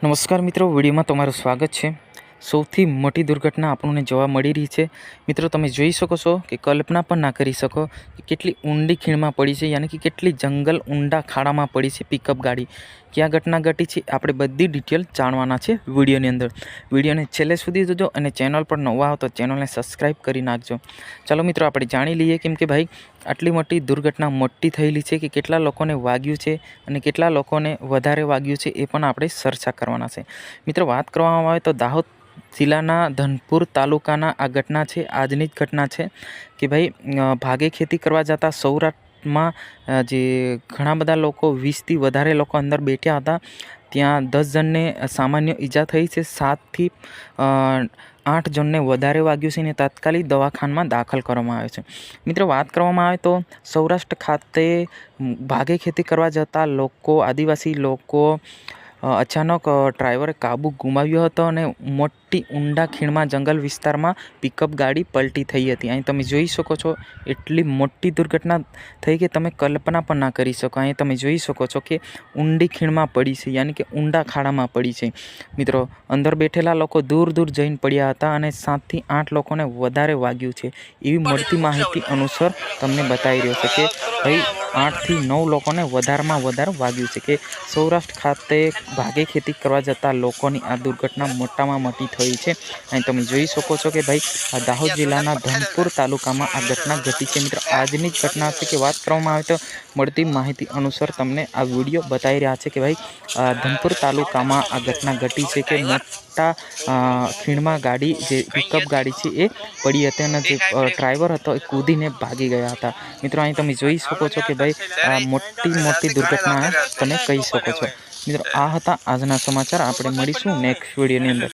નમસ્કાર મિત્રો, વિડીયોમાં તમારું સ્વાગત છે। સૌથી મોટી દુર્ઘટના આપણને જોવા મળી રહી છે। મિત્રો, તમે જોઈ શકો છો કે કલ્પના પણ ના કરી શકો કે કેટલી ઊંડી ખીણમાં પડી છે, યાની કે કેટલી જંગલ ઊંડા ખાડામાં પડી છે પિકઅપ ગાડી। ક્યાં ઘટના ઘટી છે આપણે બધી ડિટેલ જાણવાના છે વિડીયોની અંદર। વિડીયોને છેલ્લે સુધી જોજો અને ચેનલ પર નવા હો તો ચેનલને સબસ્ક્રાઈબ કરી નાખજો। ચાલો મિત્રો, આપણે જાણી લઈએ કેમ કે ભાઈ આટલી મોટી દુર્ઘટના મોટી થયેલી છે કે કેટલા લોકોને વાગ્યું છે અને કેટલા લોકોને વધારે વાગ્યું છે એ પણ આપણે ચર્ચા કરવાના છે। મિત્રો, વાત કરવામાં આવે તો દાહોદ જિલ્લાના ધનપુર તાલુકાના આ ઘટના છે। આજની જ ઘટના છે કે ભાઈ ભાગે ખેતી કરવા જતા સૌરાષ્ટ્રમાં જે ઘણા બધા લોકો 20થી વધારે લોકો અંદર બેઠ્યા હતા, ત્યાં 10 જણને સામાન્ય ઈજા થઈ છે, 7થી 8 જણને વધારે વાગ્યું છે અને તાત્કાલિક દવાખાનામાં દાખલ કરવામાં આવે છે। મિત્રો, વાત કરવામાં આવે તો સૌરાષ્ટ્ર ખાતે ભાગે ખેતી કરવા જતા લોકો, આદિવાસી લોકો અચાનક ડ્રાઈવરે કાબુ ગુમાવ્યો હતો અને મોટી ઊંડા ખીણમાં જંગલ વિસ્તારમાં પિકઅપ ગાડી પલટી થઈ હતી। અહીં તમે જોઈ શકો છો એટલી મોટી દુર્ઘટના થઈ કે તમે કલ્પના પણ ના કરી શકો। અહીં તમે જોઈ શકો છો કે ઊંડી ખીણમાં પડી છે, યાની કે ઊંડા ખાડામાં પડી છે। મિત્રો, અંદર બેઠેલા લોકો દૂર દૂર જઈને પડ્યા હતા અને 7થી 8 લોકોને વધારે વાગ્યું છે એવી મળતી માહિતી અનુસાર તમને બતાવી રહ્યો છે કે ભાઈ 8થી 9 લોકોને વધારેમાં વધારે વાગ્યું છે કે સૌરાષ્ટ્ર ખાતે ભાગે ખેતી કરવા જતા લોકોની આ દુર્ઘટના મોટામાં મોટી થઈ છે। અહીં તમે જોઈ શકો છો કે ભાઈ આ દાહોદ જિલ્લાના ધનપુર તાલુકામાં આ ઘટના ઘટી છે। મિત્રો, આજની જ ઘટના છે કે વાત કરવામાં આવે તો મળતી માહિતી અનુસાર તમને આ વિડીયો બતાવી રહ્યા છે કે ભાઈ ધનપુર તાલુકામાં આ ઘટના ઘટી છે કે મોટા ખીણમાં ગાડી જે પિકઅપ ગાડી છે એ પડી હતી અને જે ડ્રાઈવર હતો એ કૂદીને ભાગી ગયા હતા। મિત્રો, અહીં તમે જોઈ શકો છો કે ભાઈ મોટી દુર્ઘટના તમે કહી શકો છો। મિત્રો, આ હતા આજના સમાચાર। આપણે મળીશું નેક્સ્ટ વિડીયોની અંદર।